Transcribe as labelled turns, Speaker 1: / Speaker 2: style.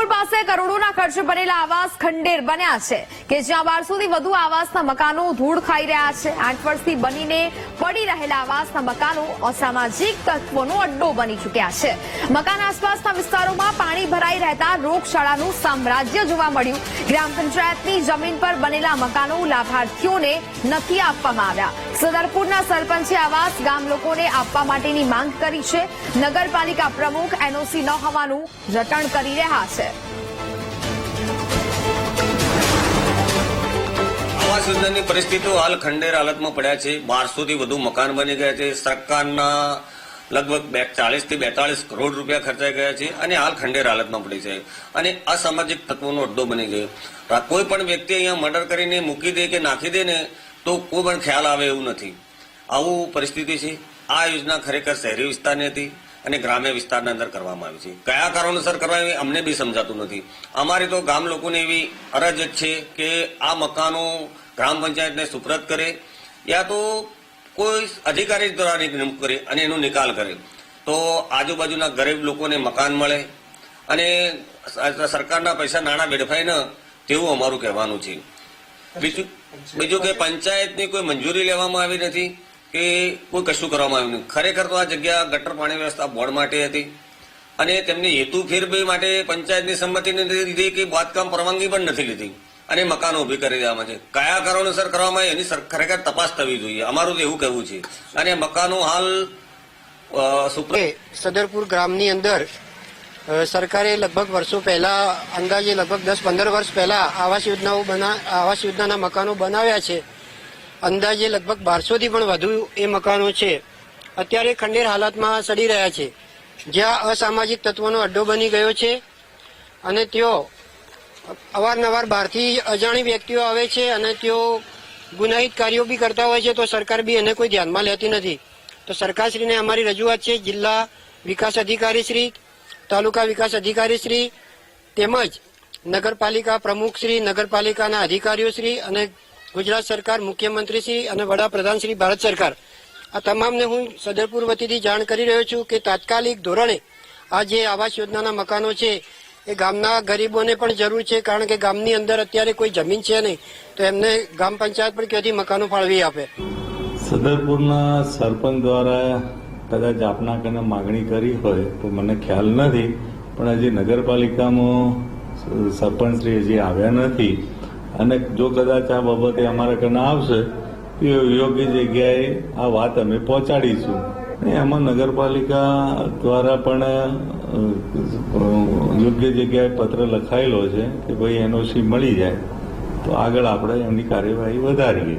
Speaker 1: સદરપુર પાસે કરોડોના ખર્ચે બનેલા આવાસ ખંડેર બન્યા છે કે જ્યાં 1200 થી વધુ આવાસના મકાનો ધૂળ ખાઈ રહ્યા છે। 8 વર્ષથી બનીને પડી રહેલા આવાસના મકાનો અસામાજિક તત્વોનો અડ્ડો બની ચૂક્યા છે। મકાન આસપાસના વિસ્તારોમાં પાણી ભરાઈ રહેતા રોગચાળાનું સામ્રાજ્ય જોવા મળ્યું। ગ્રામ પંચાયતની જમીન પર બનેલા મકાનો લાભાર્થીઓને નથી આપવામાં આવ્યા। સદરપુરના સરપંચે આવાસ ગામ લોકોને આપવા માટેની માંગ કરી છે। નગરપાલિકા પ્રમુખ એનઓસી ન હોવાનું રટણ કરી રહ્યા છે।
Speaker 2: આવાસ યોજનાની પરિસ્થિતિઓ હાલ ખંડેર હાલતમાં પડ્યા છે। 1200 થી વધુ મકાન બની ગયા છે। સરકારના લગભગ 40 થી 42 કરોડ રૂપિયા ખર્ચાઈ ગયા છે અને હાલ ખંડેર હાલતમાં પડી છે અને અસામાજિક તત્વોનો અડ્ડો બની ગયો। કોઈ પણ વ્યક્તિ અહીંયા મર્ડર કરીને મૂકી દે કે નાખી દે ને તો કોઈ પણ ખ્યાલ આવે એવું નથી। આવું પરિસ્થિતિ છે। આ યોજના ખરેખર શહેરી વિસ્તારની હતી અને ગ્રામ્ય વિસ્તારના અંદર કરવામાં આવી છે। કયા કારણોસર કરવામાં આવી અમને બી સમજાતું નથી। અમારી તો ગામ લોકોને એવી અરજ છે કે આ મકાનો ગ્રામ પંચાયતને સુપ્રત કરે યા તો કોઈ અધિકારી દ્વારા નિમણૂક કરે અને એનો નિકાલ કરે તો આજુબાજુના ગરીબ લોકોને મકાન મળે અને સરકારના પૈસા નાણાં વેડફાય ન તેવું અમારું કહેવાનું છે। બીજું કે પંચાયતની કોઈ મંજૂરી લેવામાં આવી નથી કે કોઈ કશું કરવામાં આવ્યું નથી। ખરેખર તો આ જગ્યા ગટર પાણી વ્યવસ્થા બોર્ડ માટે હતી અને તેમની હેતુ ફેરબદલ માટે પંચાયતની સંમતિ નથી લીધી કે બાંધકામ પરવાનગી પણ નથી લીધી અને મકાનો ઉભી કરી દેવામાં છે। કયા કારણોસર કરવામાં આવે એની ખરેખર તપાસ થવી જોઈએ અમારું તો એવું કહેવું છે। અને મકાનો હાલ
Speaker 3: સદરપુર ગ્રામની અંદર સરકારે લગભગ વર્ષો પહેલા અંદાજે લગભગ 10-15 વર્ષ પહેલા આવાસ યોજનાના મકાનો બનાવ્યા છે। અંદાજે લગભગ 1200 થી પણ વધુ એ મકાનો છે। અત્યારે ખંડેર હાલતમાં સડી રહ્યા છે જ્યાં અસામાજિક તત્વોનો અડ્ડો બની ગયો છે અને તેઓ અવારનવાર બહારથી અજાણી વ્યક્તિઓ આવે છે અને તેઓ ગુનાહિત કાર્યો બી કરતા હોય છે તો સરકાર બી એને કોઈ ધ્યાનમાં લેતી નથી। તો સરકારશ્રીને અમારી રજૂઆત છે જિલ્લા વિકાસ અધિકારી શ્રી, તાલુકા વિકાસ અધિકારી શ્રી તેમજ નગરપાલિકા પ્રમુખ શ્રી, નગરપાલિકાના અધિકારીઓ શ્રી અને ગુજરાત સરકાર, મુખ્યમંત્રી શ્રી અને વડાપ્રધાન શ્રી ભારત સરકાર આ તમામને હું સદરપુર વતીથી જાણ કરી રહ્યો છું કે તાત્કાલિક ધોરણે આ જે આવાસ યોજનાના મકાનો છે એ ગામના ગરીબોને પણ જરૂર છે કારણ કે ગામની અંદર અત્યારે કોઈ જમીન છે નહીં તો એમને ગ્રામ પંચાયત પણ ક્યાંથી મકાનો ફાળવી આપે।
Speaker 4: સદરપુરના સરપંચ દ્વારા કદાચ આપના કને માગણી કરી હોય તો મને ખ્યાલ નથી પણ હજી નગરપાલિકામાં સરપંચશ્રી હજી આવ્યા નથી અને જો કદાચ આ બાબતે અમારા કને આવશે તો યોગ્ય જગ્યાએ આ વાત અમે પહોંચાડીશું। એમાં નગરપાલિકા દ્વારા પણ યોગ્ય જગ્યાએ પત્ર લખાયેલો છે કે ભાઈ એનઓસી મળી જાય તો આગળ આપણે એમની કાર્યવાહી વધારીએ।